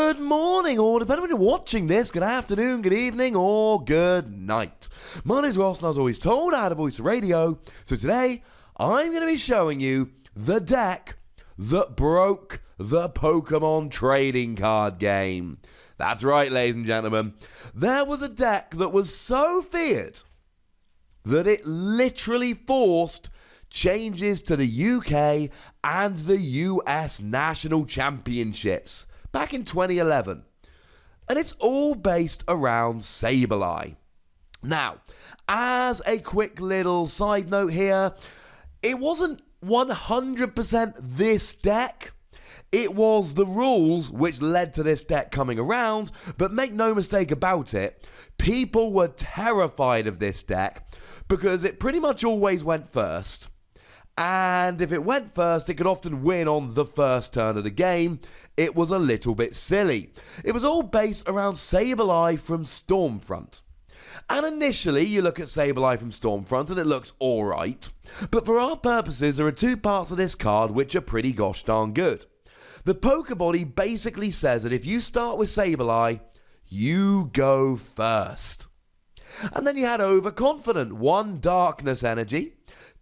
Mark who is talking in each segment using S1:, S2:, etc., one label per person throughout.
S1: Good morning, or depending on when you're watching this, good afternoon, good evening, or good night. My name is Ross, and I was always told I had a voice of radio, so today I'm going to be showing you the deck that broke the Pokemon trading card game. That's right, ladies and gentlemen. There was a deck that was so feared that it literally forced changes to the UK and the US National Championships back in 2011. And it's all based around Sableye. Now, as a quick little side note here, it wasn't 100% this deck. It was the rules which led to this deck coming around, but make no mistake about it, people were terrified of this deck because it pretty much always went first. And if it went first, it could often win on the first turn of the game. It was a little bit silly. It was all based around Sableye from Stormfront. And initially, you look at Sableye from Stormfront and it looks alright. But for our purposes, there are two parts of this card which are pretty gosh darn good. The Pokebody basically says that if you start with Sableye, you go first. And then you had Overconfident, 1 Darkness Energy,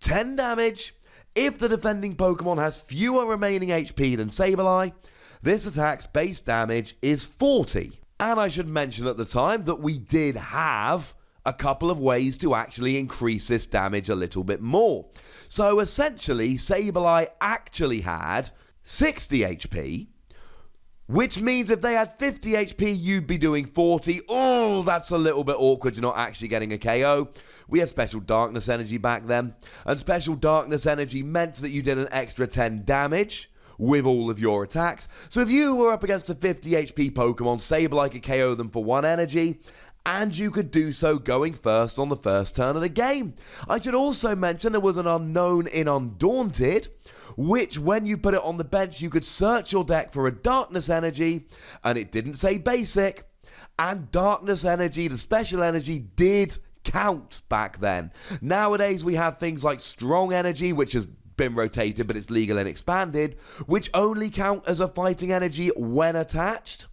S1: 10 damage. If the defending Pokemon has fewer remaining HP than Sableye, this attack's base damage is 40. And I should mention at the time that we did have a couple of ways to actually increase this damage a little bit more. So essentially, Sableye actually had 60 HP, which means if they had 50 HP, you'd be doing 40. Oh, that's a little bit awkward. You're not actually getting a KO. We had Special Darkness Energy back then, and Special Darkness Energy meant that you did an extra 10 damage with all of your attacks. So if you were up against a 50 HP Pokemon, Sableye could KO them for 1 energy, and you could do so going first on the first turn of the game. I should also mention there was an unknown in Undaunted, which when you put it on the bench, you could search your deck for a Darkness Energy, and it didn't say basic, and Darkness Energy, the special energy, did count back then. Nowadays, we have things like Strong Energy, which has been rotated, but it's legal and expanded, which only count as a fighting energy when attached.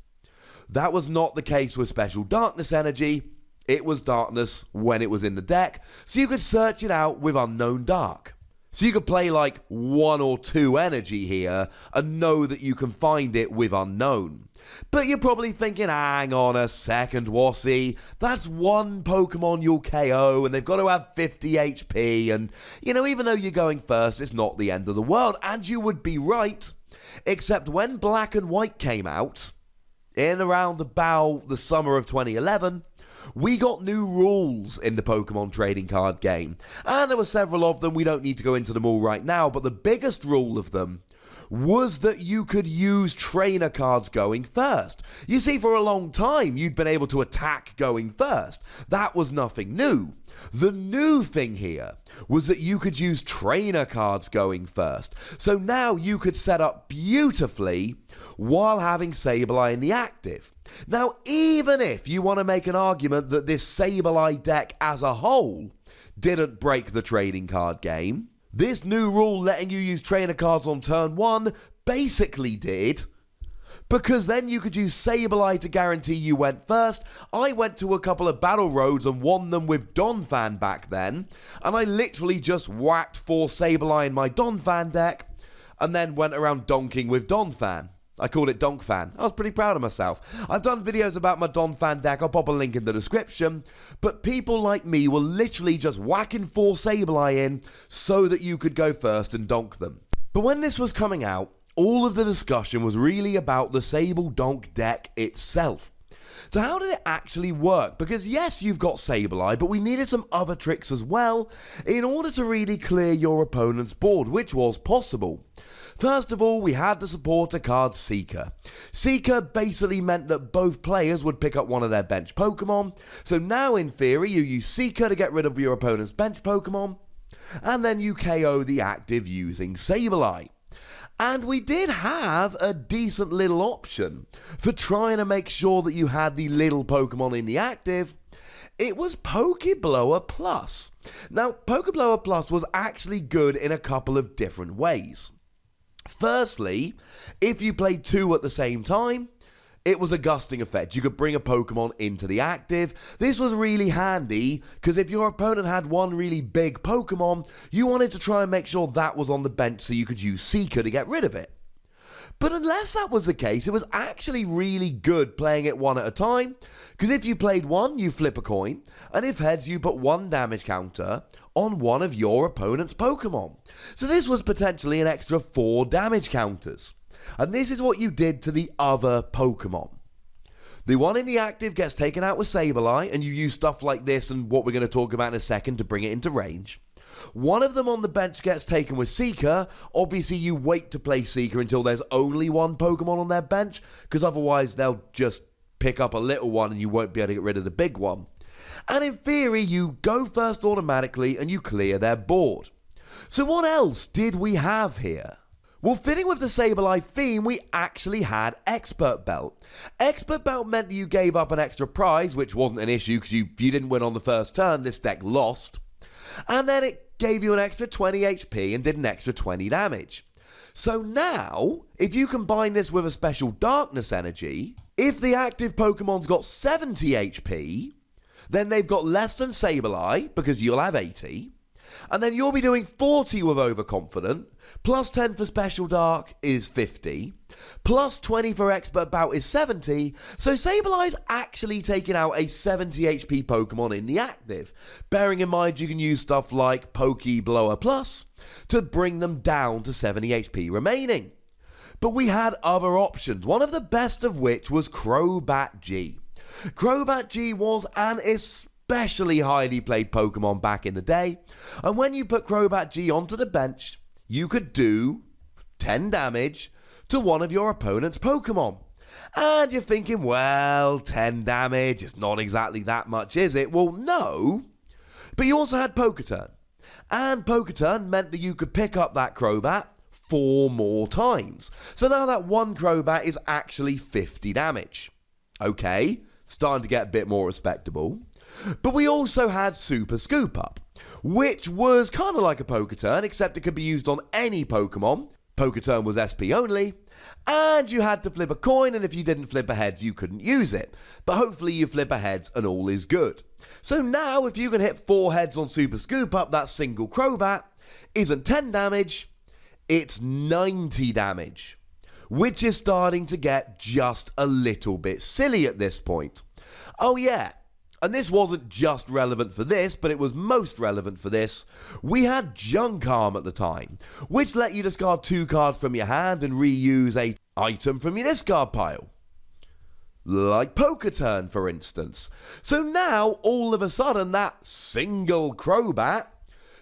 S1: That was not the case with Special Darkness Energy. It was darkness when it was in the deck, so you could search it out with Unknown Dark. So you could play like 1 or 2 energy here and know that you can find it with Unknown. But you're probably thinking, hang on a second, Wassy, that's 1 Pokemon you'll KO and they've got to have 50 HP and, you know, even though you're going first, it's not the end of the world. And you would be right, except when Black and White came out, in around about the summer of 2011, we got new rules in the Pokemon trading card game. And there were several of them, we don't need to go into them all right now, but the biggest rule of them was that you could use trainer cards going first. You see, for a long time, you'd been able to attack going first. That was nothing new. The new thing here was that you could use trainer cards going first. So now you could set up beautifully while having Sableye in the active. Now, even if you want to make an argument that this Sableye deck as a whole didn't break the trading card game, this new rule letting you use trainer cards on turn 1 basically did, because then you could use Sableye to guarantee you went first. I went to a couple of battle roads and won them with Donphan back then, and I literally just whacked 4 Sableye in my Donphan deck, and then went around donking with Donphan. I called it Donkfan. I was pretty proud of myself. I've done videos about my Donphan deck, I'll pop a link in the description, but people like me were literally just whacking 4 Sableye in so that you could go first and donk them. But when this was coming out, all of the discussion was really about the Sable Donk deck itself. So how did it actually work? Because yes, you've got Sableye, but we needed some other tricks as well in order to really clear your opponent's board, which was possible. First of all, we had the supporter card Seeker. Seeker basically meant that both players would pick up one of their bench Pokemon. So now in theory, you use Seeker to get rid of your opponent's bench Pokemon, and then you KO the active using Sableye. And we did have a decent little option for trying to make sure that you had the little Pokemon in the active. It was Pokeblower Plus. Now, Pokeblower Plus was actually good in a couple of different ways. Firstly, if you played 2 at the same time, it was a gusting effect. You could bring a Pokemon into the active. This was really handy because if your opponent had one really big Pokemon, you wanted to try and make sure that was on the bench so you could use Seeker to get rid of it. But unless that was the case, it was actually really good playing it one at a time, because if you played one, you flip a coin, and if heads, you put one damage counter on one of your opponent's Pokemon. So this was potentially an extra 4 damage counters. And this is what you did to the other Pokemon. The one in the active gets taken out with Sableye, and you use stuff like this and what we're going to talk about in a second to bring it into range. One of them on the bench gets taken with Seeker. Obviously, you wait to play Seeker until there's only one Pokemon on their bench, because otherwise they'll just pick up a little one and you won't be able to get rid of the big one. And in theory, you go first automatically and you clear their board. So what else did we have here? Well, fitting with the Sableye theme, we actually had Expert Belt. Expert Belt meant that you gave up an extra prize, which wasn't an issue because if you didn't win on the first turn, this deck lost. And then it gave you an extra 20 HP and did an extra 20 damage. So now, if you combine this with a special Darkness Energy, if the active Pokemon's got 70 HP, then they've got less than Sableye, because you'll have 80, and then you'll be doing 40 with Overconfident, plus 10 for Special Dark is 50, plus 20 for Expert Bout is 70, so Sableye's actually taking out a 70 HP Pokemon in the active. Bearing in mind you can use stuff like Pokeblower Plus to bring them down to 70 HP remaining. But we had other options, one of the best of which was Crobat G. Crobat G was an especially highly played Pokemon back in the day, and when you put Crobat G onto the bench, you could do 10 damage to one of your opponent's Pokemon. And you're thinking, well, 10 damage, it's not exactly that much, is it? Well, no, but you also had Poker Turn, and Poker Turn meant that you could pick up that Crobat 4 more times. So now that one Crobat is actually 50 damage. Okay, starting to get a bit more respectable. But we also had Super Scoop Up, which was kind of like a Poker Turn, except it could be used on any Pokemon. Poker Turn was SP only, and you had to flip a coin, and if you didn't flip a heads, you couldn't use it. But hopefully you flip a heads and all is good. So now, if you can hit 4 heads on Super Scoop Up, that single Crobat isn't 10 damage, it's 90 damage. Which is starting to get just a little bit silly at this point. Oh yeah, and this wasn't just relevant for this, but it was most relevant for this. We had Junk Arm at the time, which let you discard 2 cards from your hand and reuse a item from your discard pile. Like Poker Turn, for instance. So now, all of a sudden, that single Crobat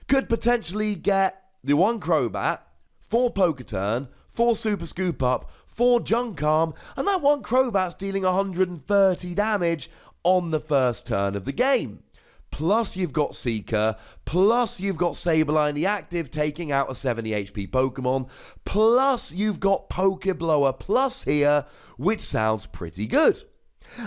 S1: could potentially get the one Crobat, 4 Poker Turn, 4 Super Scoop Up, 4 Junk Arm, and that one Crobat's dealing 130 damage on the first turn of the game. Plus you've got Seeker, plus you've got Sableye in the active taking out a 70 HP Pokemon, plus you've got Pokeblower Plus here, which sounds pretty good.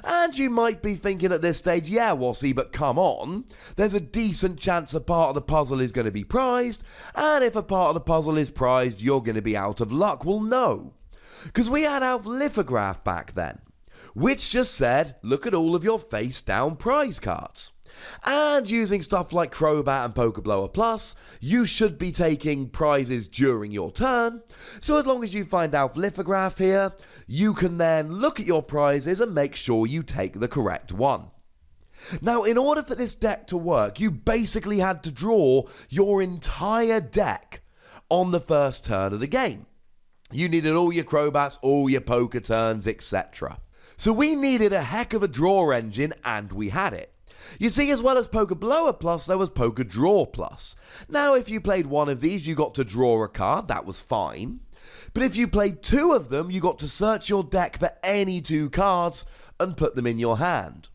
S1: And you might be thinking at this stage, yeah, Wassy, but come on, there's a decent chance a part of the puzzle is going to be prized, and if a part of the puzzle is prized, you're going to be out of luck. Well, no, because we had Alpha Lithograph back then, which just said, look at all of your face-down prize cards. And using stuff like Crobat and Pokeblower Plus, you should be taking prizes during your turn. So as long as you find Alpha Lithograph here, you can then look at your prizes and make sure you take the correct one. Now, in order for this deck to work, you basically had to draw your entire deck on the first turn of the game. You needed all your Crobats, all your Poker Turns, etc. So we needed a heck of a draw engine, and we had it. You see, as well as Pokeblower Plus, there was Pokedraw Plus. Now, if you played one of these, you got to draw a card, that was fine. But if you played 2 of them, you got to search your deck for any 2 cards and put them in your hand.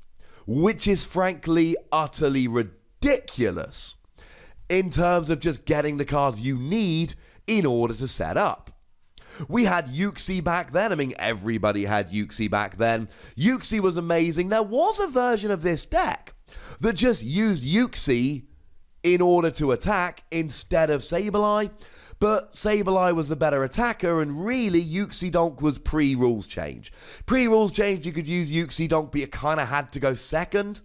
S1: Which is frankly utterly ridiculous in terms of just getting the cards you need in order to set up. We had Uxie back then. I mean, everybody had Uxie back then. Uxie was amazing. There was a version of this deck that just used Uxie in order to attack instead of Sableye, But Sableye was the better attacker, and really Uxie Donk was pre-rules change. Pre-rules change you could use Uxie Donk, but you kind of had to go second.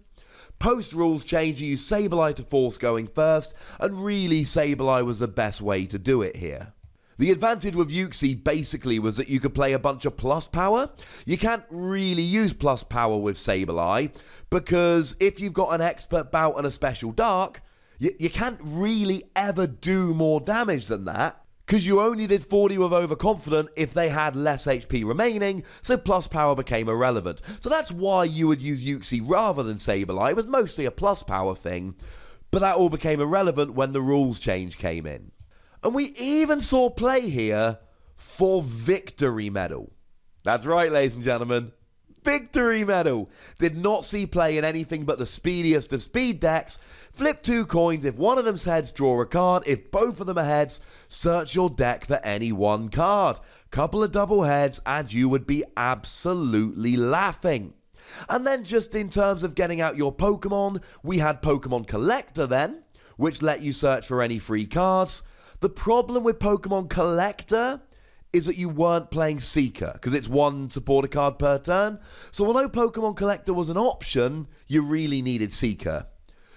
S1: Post-rules change you used Sableye to force going first, and really Sableye was the best way to do it here. The advantage with Uxie basically was that you could play a bunch of plus power. You can't really use plus power with Sableye, because if you've got an expert bout and a special dark, you can't really ever do more damage than that, because you only did 40 with Overconfident if they had less HP remaining, so plus power became irrelevant. So that's why you would use Uxie rather than Sableye. It was mostly a plus power thing, but that all became irrelevant when the rules change came in. And we even saw play here for Victory Medal. That's right, ladies and gentlemen. Victory Medal did not see play in anything but the speediest of speed decks. Flip 2 coins. If one of them's heads, draw a card. If both of them are heads, search your deck for any one card. Couple of double heads and you would be absolutely laughing. And then just in terms of getting out your Pokemon, we had Pokemon Collector then, which let you search for any free cards. The problem with Pokemon Collector is that you weren't playing Seeker, because it's one supporter card per turn. So although Pokemon Collector was an option, you really needed Seeker.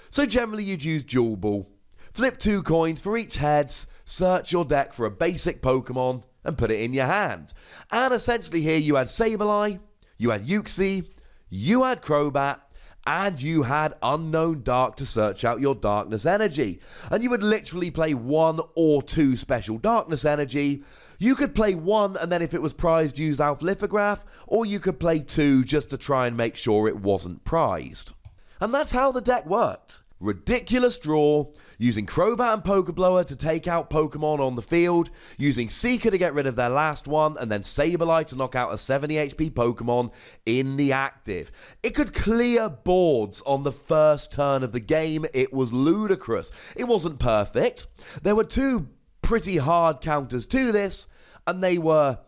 S1: So generally you'd use Dual Ball. Flip 2 coins for each heads, search your deck for a basic Pokemon, and put it in your hand. And essentially here you had Sableye, you had Uxie, you had Crobat, and you had Unknown Dark to search out your Darkness Energy. And you would literally play 1 or 2 special Darkness Energy. You could play 1 and then if it was prized use Alpha Lithograph, or you could play 2 just to try and make sure it wasn't prized. And that's how the deck worked. Ridiculous draw, using Crobat and Pokeblower to take out Pokemon on the field, using Seeker to get rid of their last one, and then Sableye to knock out a 70 HP Pokemon in the active. It could clear boards on the first turn of the game. It was ludicrous. It wasn't perfect. There were 2 pretty hard counters to this, and they were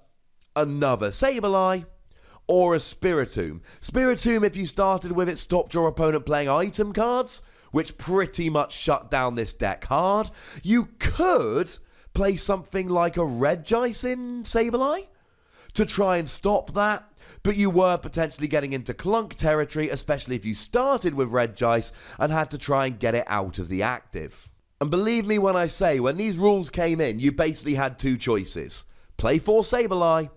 S1: another Sableye or a Spiritomb. Spiritomb, if you started with it, stopped your opponent playing item cards, which pretty much shut down this deck hard. You could play something like a Regice in Sableye to try and stop that, but you were potentially getting into clunk territory, especially if you started with Regice and had to try and get it out of the active. And believe me when I say, when these rules came in, you basically had 2 choices. Play for Sableye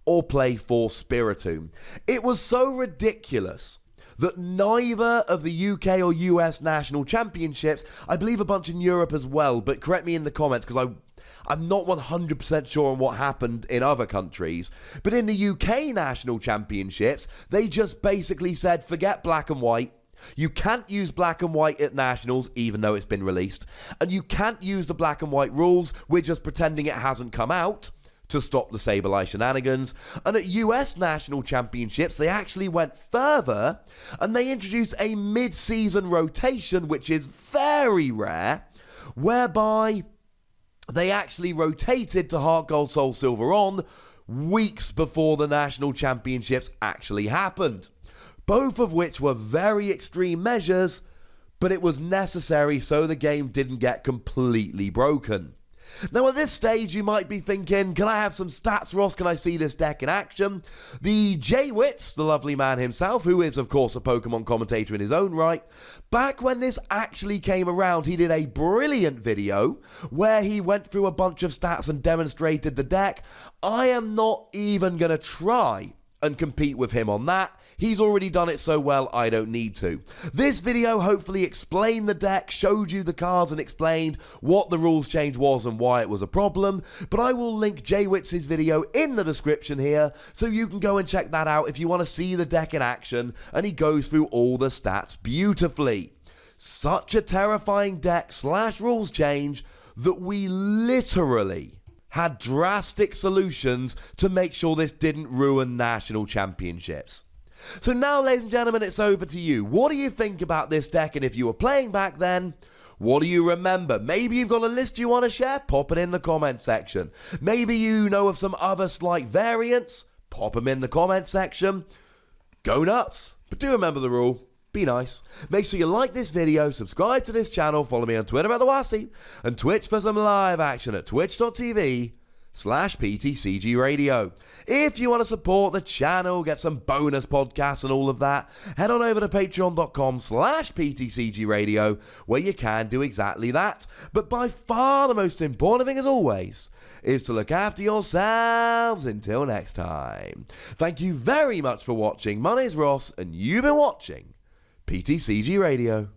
S1: or play for Spiritomb. It was so ridiculous that neither of the UK or US national championships, I believe a bunch in Europe as well, but correct me in the comments because I'm not 100% sure on what happened in other countries, but in the UK national championships, they just basically said, forget black and white. You can't use black and white at nationals, even though it's been released, and you can't use the black and white rules. We're just pretending it hasn't come out to stop the Sableye shenanigans. And at US National Championships, they actually went further and they introduced a mid-season rotation, which is very rare, whereby they actually rotated to Heart Gold Soul Silver on weeks before the National Championships actually happened. Both of which were very extreme measures, but it was necessary so the game didn't get completely broken. Now at this stage you might be thinking, can I have some stats, Ross? Can I see this deck in action? The J-Wits, the lovely man himself, who is of course a Pokemon commentator in his own right, back when this actually came around, he did a brilliant video where he went through a bunch of stats and demonstrated the deck. I am not even going to try and compete with him on that. He's already done it so well, I don't need to. This video hopefully explained the deck, showed you the cards, and explained what the rules change was and why it was a problem. But I will link J-Wits' video in the description here, so you can go and check that out if you want to see the deck in action, and he goes through all the stats beautifully. Such a terrifying deck / rules change that we literally had drastic solutions to make sure this didn't ruin national championships. So now, ladies and gentlemen, it's over to you. What do you think about this deck? And if you were playing back then, what do you remember? Maybe you've got a list you want to share? Pop it in the comment section. Maybe you know of some other slight variants? Pop them in the comment section. Go nuts. But do remember the rule. be nice. Make sure you like this video, subscribe to this channel, follow me on Twitter at the Wassy, and Twitch for some live action at twitch.tv/PTCGRadio. If you want to support the channel, get some bonus podcasts and all of that, head on over to patreon.com/PTCGRadio, where you can do exactly that. But by far the most important thing, as always, is to look after yourselves until next time. Thank you very much for watching. My name's Ross, and you've been watching PTCG Radio.